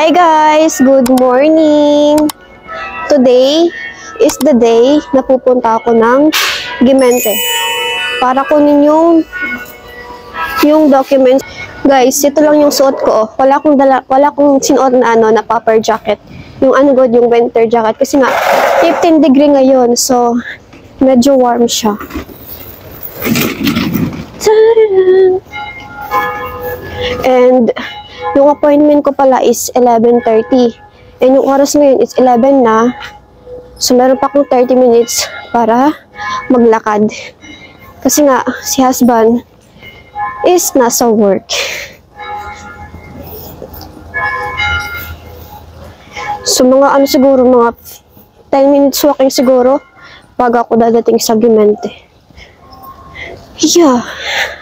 Hi guys! Good morning! Today is the day na pupunta ako ng Gimente para kunin yung documents. Guys, ito lang yung suot ko. Wala akong sinuot na na puffer jacket. Yung yung winter jacket kasi nga 15 degree ngayon. So, medyo warm siya. And yung appointment ko pala is 11:30. And yung oras ngayon is 11 na. So, meron pa akong 30 minutes para maglakad. Kasi nga, si husband is nasa work. So, mga siguro, mga 10 minutes walking siguro bago ako dadating sa Gimente. Yeah,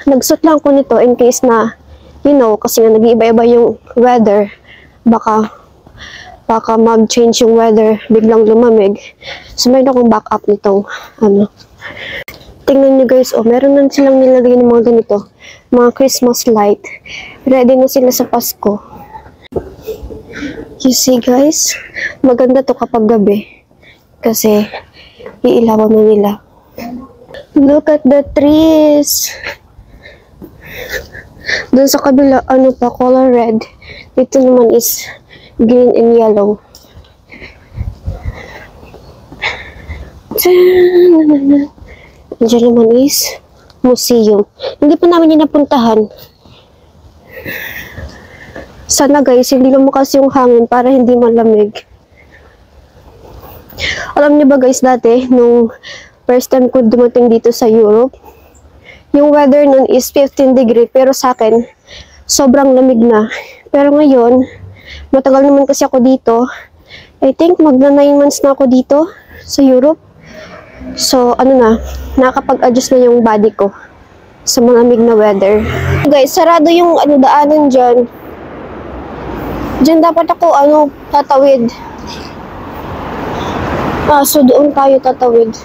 nagsuot lang ko nito in case na, kasi nga nag-iiba-iba yung weather. Baka mag-change yung weather, biglang lumamig. So, mayroon akong backup nitong, Tingnan nyo guys, meron na silang nilagay ng mga ganito. Mga Christmas light. Ready na sila sa Pasko. You see guys, maganda to kapag gabi. Kasi, iilawan na nila. Look at the trees. Doon sa kabila, color red. Dito naman is green and yellow. Diyan naman is museum. Hindi pa namin yung napuntahan. Sana guys, hindi lumakas yung hangin para hindi malamig. Alam niyo ba guys, dati, nung first time ko dumating dito sa Europe, yung weather nun is 15 degree, pero sa akin, sobrang lamig na. Pero ngayon, matagal naman kasi ako dito. I think magna 9 months na ako dito sa Europe. So, nakakapag-adjust na yung body ko sa malamig na weather. Guys, sarado yung daanan dyan. Dyan dapat ako, tatawid. So doon tayo tatawid.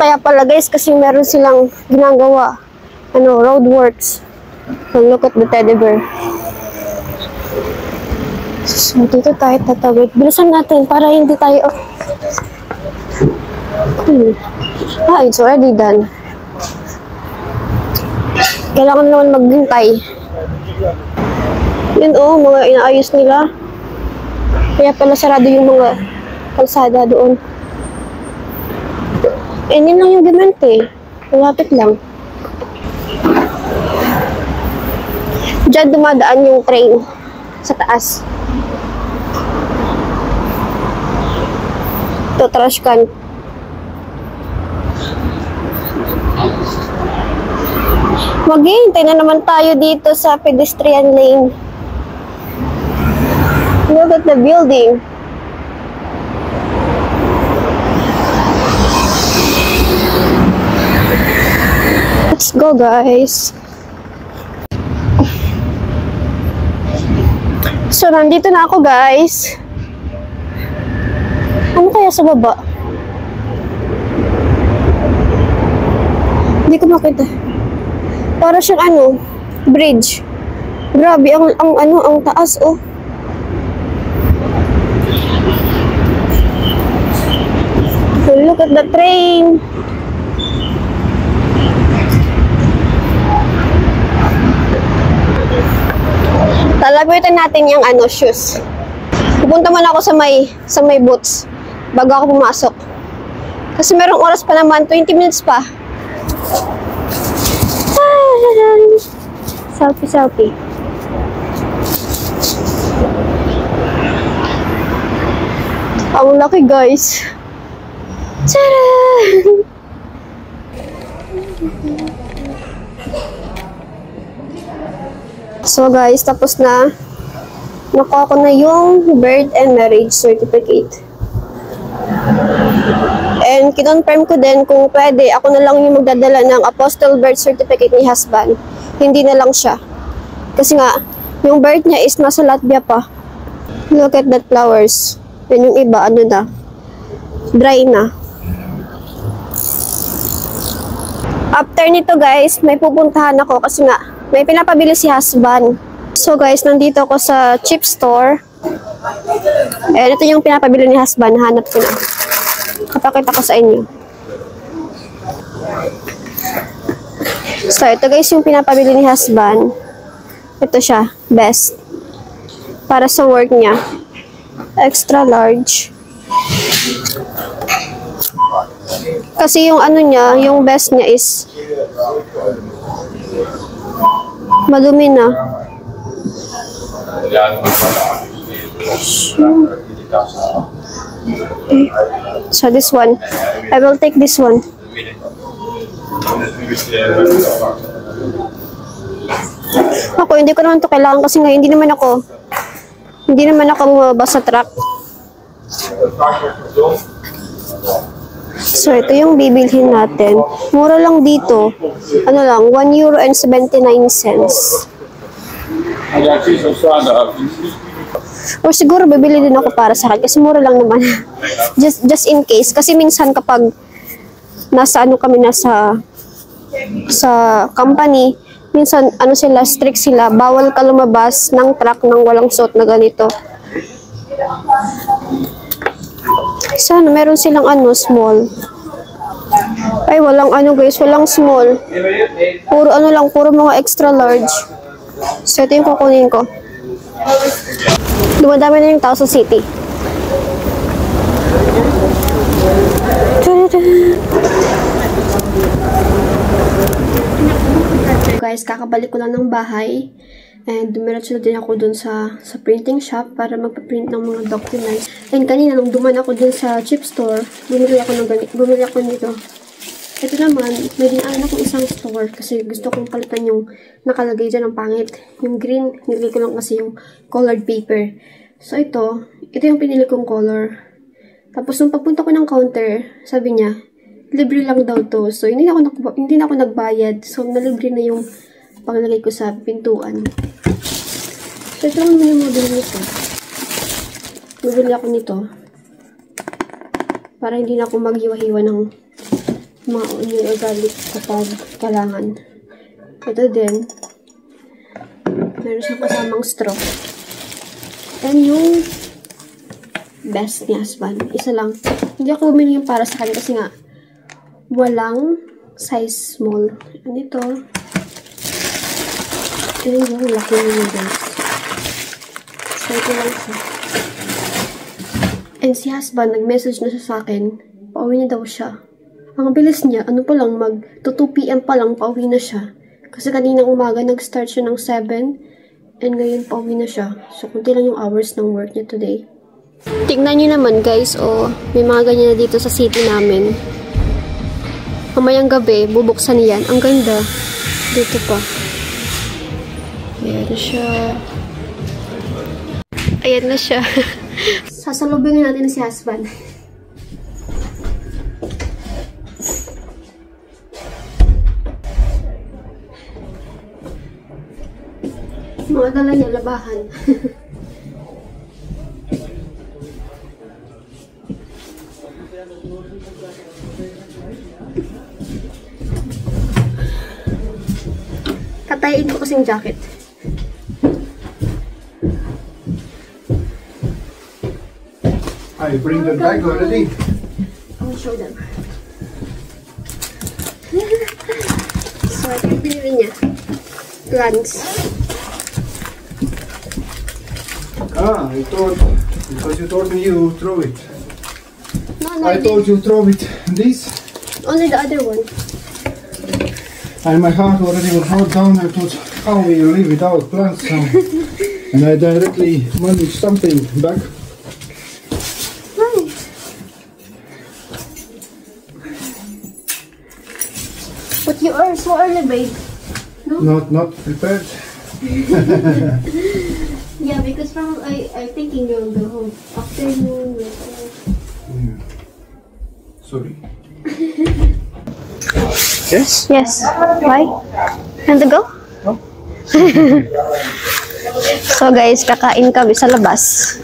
Kaya pala guys, kasi meron silang ginagawa. Roadworks. Look at the teddy bear. So, dito tayo tatawid. Bilisan natin para hindi tayo... it's already done. Kailangan naman maghintay. Yun mga inaayos nila. Kaya pala sarado yung mga kalsada doon. Yun lang yung Gimente. Malapit lang. Diyan dumadaan yung train sa taas. Ito, trash can. Maghihintay na naman tayo dito sa pedestrian lane. Look at the building. Let's go guys. So, nandito na ako guys. Ano kaya sa baba? Hindi ko makita. Para siyang bridge. Grabe, ang taas Look at the train. Talabuitan natin yung shoes. Pupunta muna ako sa may boots bago ako pumasok. Kasi merong oras pa naman, 20 minutes pa. Selfie. Ang laki guys. Tcharam! So guys, tapos na. Nakuha ko na yung birth and marriage certificate. And kinonfirm ko din kung pwede, ako na lang yung magdadala ng apostille birth certificate ni husband. Hindi na lang siya. Kasi nga, yung birth niya is nasa Latvia pa. Look at that flowers. Yan yung iba, dry na. After nito guys, may pupuntahan ako kasi nga, may pinapabili si husband. So guys, nandito ako sa chip store. Ayan, ito yung pinapabili ni husband. Hanap ko na. Kapakita ko sa inyo. So, ito guys yung pinapabili ni husband. Ito siya. Best. Para sa work niya. Extra large. Kasi yung ano niya, yung best niya is madumi na. So this one, I will take this one. Ako, hindi ko naman to kailangan kasi nga hindi naman ako bumabas sa truck. So ito yung bibilhin natin. Mura lang dito. Ano lang, €1.79. Or siguro bibili din ako para sa akin kasi mura lang naman. just in case kasi minsan kapag nasa company, minsan strict sila, bawal ka lumabas ng truck nang walang suot na ganito. Sana meron silang small. Ay walang guys, walang small. Puro puro mga extra large. So ito yung kukunin ko. Dumadami na yung tao sa city. Guys, kakabalik ko lang ng bahay. And dumiretso na din ako dun sa printing shop para magpa-print ng mga documents. And kanina nung duman ako dun sa chip store, bumili ako nito. Ito naman, may dinaanan akong isang store kasi gusto kong palitan yung nakalagay dyan ng pangit. Yung green, nilagay ko lang kasi yung colored paper. So ito yung pinili kong color. Tapos nung pagpunta ko ng counter, sabi niya, libre lang daw to. So hindi na ako nagbayad. So nalibre na yung paglagay ko sa pintuan. So ito lang yung model nito. Bibili ako nito para hindi na ako maghiwa-hiwa ng mga onion o garlic kapag kailangan. Ito din. Meron siyang kasamang straw. And yung best ni husband. Isa lang. Hindi ako bumili yung para sa kanya kasi nga walang size small. Ano ito? Ito yung laki nyo guys. So ito lang siya. And si husband, nag-message na siya sa akin. Pauwi na daw siya. Ang bilis niya, pa lang, mag 2 PM pa lang, pauwi na siya. Kasi kaninang umaga, nag-start siya ng 7. And ngayon, pauwi na siya. So, kunti lang yung hours ng work niya today. Tignan nyo naman, guys. May mga ganyan na dito sa city namin. Mamayang gabi, bubuksan niyan. Ang ganda. Dito pa. Ayan siya. Ayan na siya. Sasalubingin natin si husband. Mga dala niya, labahan. Tatayin ko kasing jacket. I bring the bag already. I will show them. So, ito yung pinili niya. Plants. I thought, because you told me you throw it. No, I told you throw it. This? Only the other one. And my heart already was brought down. I thought, how will you live without plants? And I directly managed something back. Nice. But you are so early, babe. No? Not prepared. Yeah, because from I thinking you'll go home afternoon. Yeah. Sorry. Yes? Yes. Why? Want to go? No. So guys, kakain kami sa labas.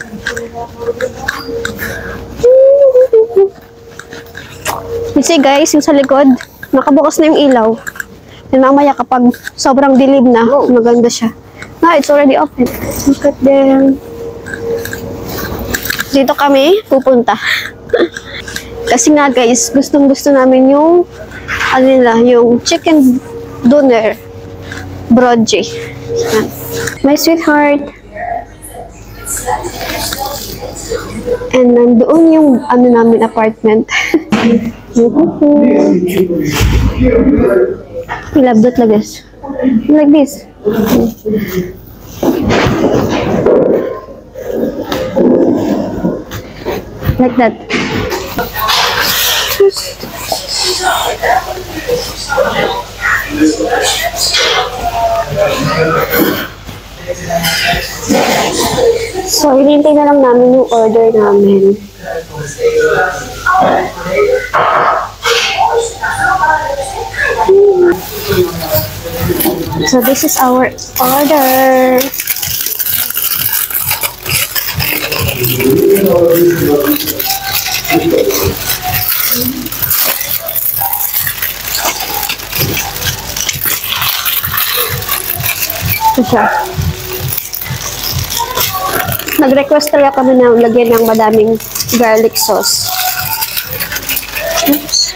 You see guys, yung sa likod, nakabukas na yung ilaw. And mamaya kapag sobrang dilim na, maganda siya. No, it's already open. Look at them. Dito kami pupunta. Kasi nga guys, gustong-gusto namin yung ano nila, yung chicken doner broje. My sweetheart. And nandoon yung ano namin apartment. I love that like this. Like this. Like that. So, hinintay na lang namin yung order namin. So, this is our order. Ito siya. Nag-request talaga kami na lagyan ng madaming garlic sauce. Oops.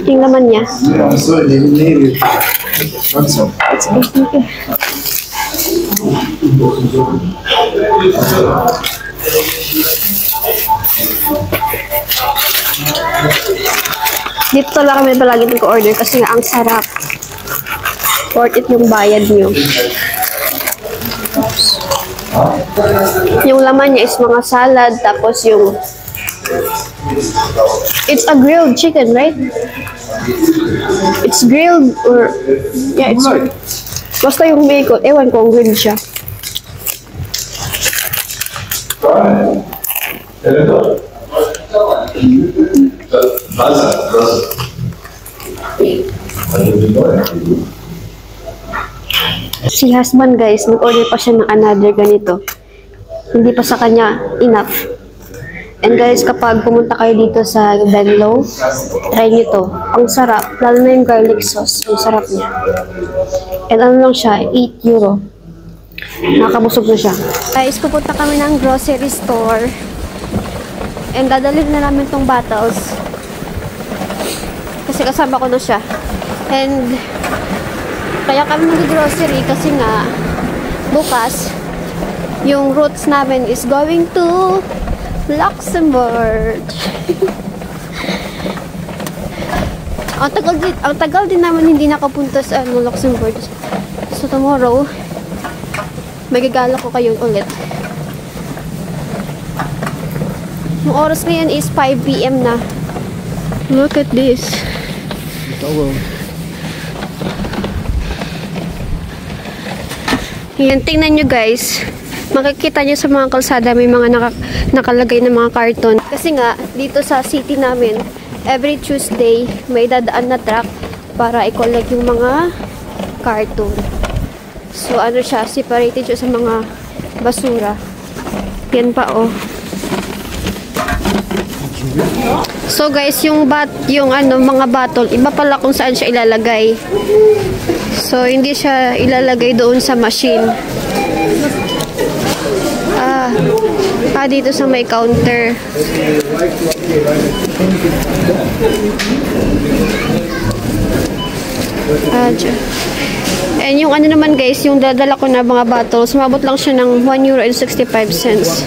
Yung laman niya. Yeah, so you need it. What's up? Okay. Dito talaga kami palagi nag-order kasi nga ang sarap. Worth it yung bayad nyo. Yung laman niya is mga salad, tapos yung it's a grilled chicken, right? It's grilled or yeah, it's basta yung bacon, ewan ko ang grilled siya. Si husband guys, nag-order pa siya ng another ganito. Hindi pa sa kanya enough. And guys, kapag pumunta kayo dito sa Venlo, try nyo to. Ang sarap, lalo na yung garlic sauce. Ang sarap niya. And ano lang siya, 8 euro. Nakakabusog na siya. Guys, pupunta kami ng grocery store. And dadalhin na namin tong bottles. Kasi kasama ko na siya. And kaya kami mag-grocery kasi nga bukas yung routes namin is going to Luxembourg. ang tagal din naman hindi nakapunta sa Luxembourg. So tomorrow magagala ko kayo ulit. Yung oras ngayon is 5 PM na. Look at this. Yan, tingnan nyo guys. Makikita nyo sa mga kalsada may mga nakalagay na mga karton. Kasi nga, dito sa city namin, every Tuesday, may dadaan na truck para i-collect yung mga karton. So, ano siya, separated siya sa mga basura. Yan pa, oh. So, guys, yung mga bottle, iba pala kung saan siya ilalagay. So, hindi siya ilalagay doon sa machine. Dito sa may counter. And yung ano naman guys, yung dadala ko na mga bottles, mabot lang siya ng €1.65.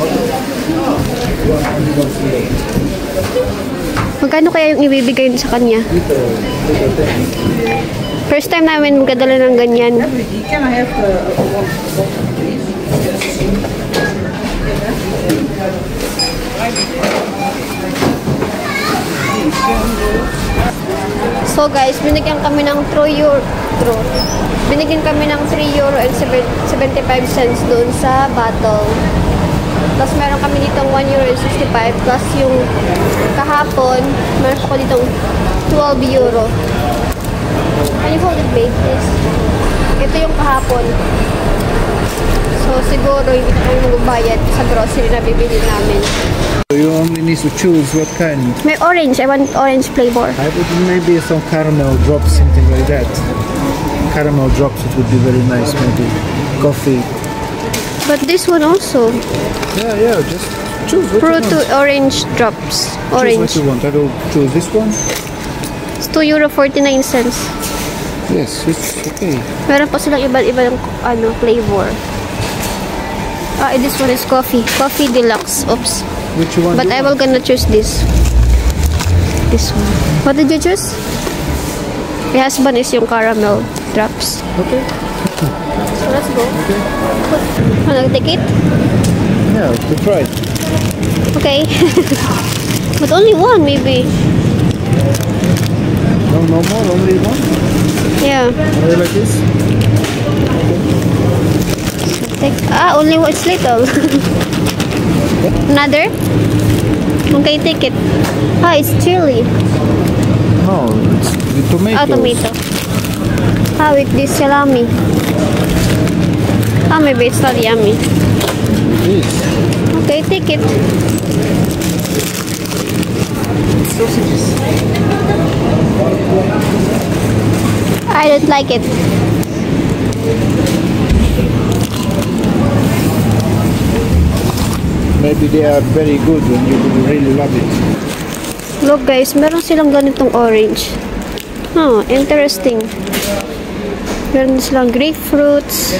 Magkano kaya yung ibibigay sa kanya? First time namin magdadala ng ganyan. So guys, binigyan kami ng binigyan kami ng €3.75 doon sa bottle. Tapos meron kami ditong €1.65 plus yung kahapon, meron ako ditong €12. Can you hold it, babe, please? Ito yung kahapon. So siguro hindi na kami magbayad sa grocery na bibili namin. You only need to choose what kind. May orange. I want orange flavor. I would maybe some caramel drops, something like that. Caramel drops, it would be very nice, maybe. Coffee. But this one also. Yeah, just choose what Fruit you want. to orange drops. Choose what Orange. you want. I will choose this one. It's €2.49. Yes, it's okay. Meron pa silang iba-ibang flavor. This one is coffee. Coffee deluxe. Oops. Which one? But do I you will gonna choose this. This one. What did you choose? My husband is yung caramel drops. want? Okay. So let's go. Okay. Wanna take it? Yeah, to try. Okay. But only one maybe. No more, only one. Yeah. Only like this. Take, only one. It's little. Another? Okay, take it. It's chili. No, it's the tomatoes. Tomato. With this salami. Maybe it's not yummy. This. Okay, take it. Sausages. I don't like it. Maybe they are very good when you really love it. Look guys, meron silang ganitong orange. Interesting. Meron silang grapefruits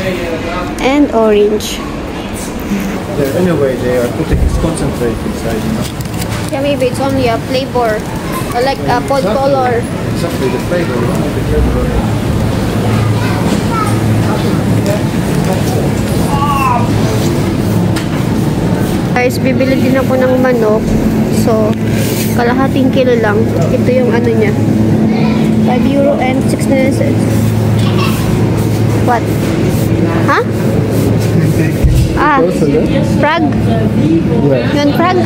and orange. Anyway, they are putting this concentrate inside, you know. Yeah, maybe it's only a flavor. Or like a pod color. Exactly the flavor. You know, the flavor of it. Guys, bibili din ako ng manok. So, kalahating kilo lang. Ito yung ano niya. €5 and 69 cents. What? Ha? Frog? Yeah. Yun, frog?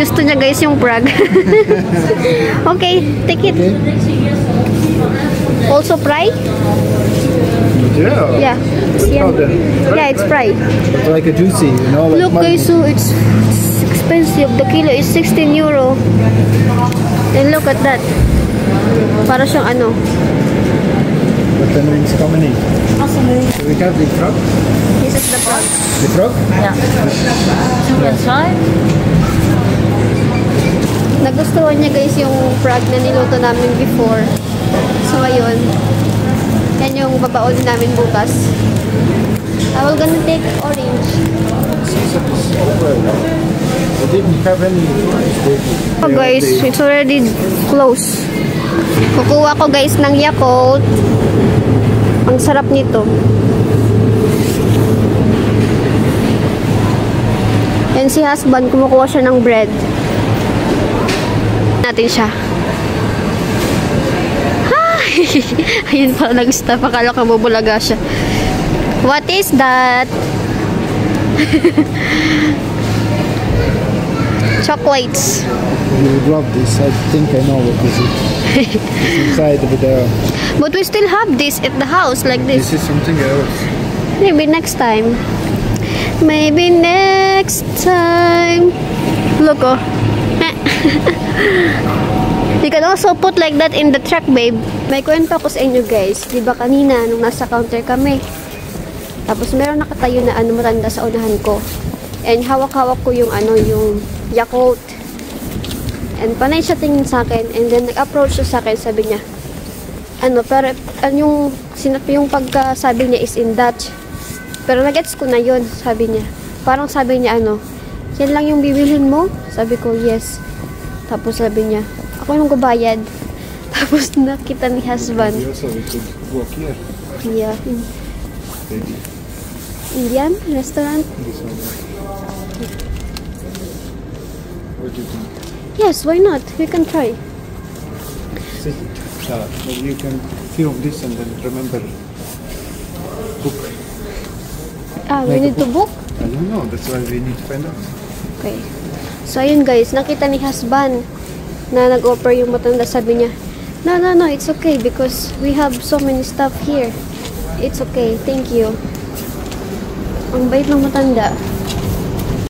Gusto niya guys yung frog. Okay, take it. Also fry? Yeah. Yeah. How then? Yeah, it's fry. It's like a juicy, you know. Like Look guys, so it's expensive. The kilo is €16. And look at that. Para siyang ano. But then it's coming in. So we have the frog. This is the frog. The frog? Yeah. You can try. Nagustuhan niya guys yung frog na niluto namin before. So ayun. Yan yung babaon namin bukas. I will gonna take orange. Season is over. We didn't have any fries, did we? Guys, it's already close. Kukuha ko guys ng Yakult. Ang sarap nito. And si husband, kumukuha siya ng bread. Natin siya. Ayun pala nag-stop. Akala ko bubulaga siya. What is that? Chocolates. You would love this. I think I know what this is. It's inside over there. But we still have this at the house like this. This is something else. Maybe next time. Maybe next time. Look, oh. You can also put like that in the truck, babe. May kwento ko sa inyo, guys. Diba kanina, nung nasa counter kami, tapos meron nakatayo na matanda sa unahan ko. And hawak-hawak ko yung yung Yakult. And panay siya tingin sa akin. And then nag-approach siya sa akin, sabi niya, pero yung pagkasabi niya is in Dutch. Pero nagets ko na yun, sabi niya. Parang sabi niya, yan lang yung bibilhin mo? Sabi ko, yes. Tapos sabi niya, ako yung gubayad. Tapos nakita ni husband. Also, we could walk here. Yeah. Maybe. Indian restaurant? This one. What do you think? Yes, why not? We can try. See, maybe you can film this and then remember. Book. We need to book? I don't know. That's why we need to find out. Okay. So, ayun guys, nakita ni husband na nag-offer yung matanda. Sabi niya, no, it's okay because we have so many stuff here. It's okay, thank you. Ang bait ng matanda.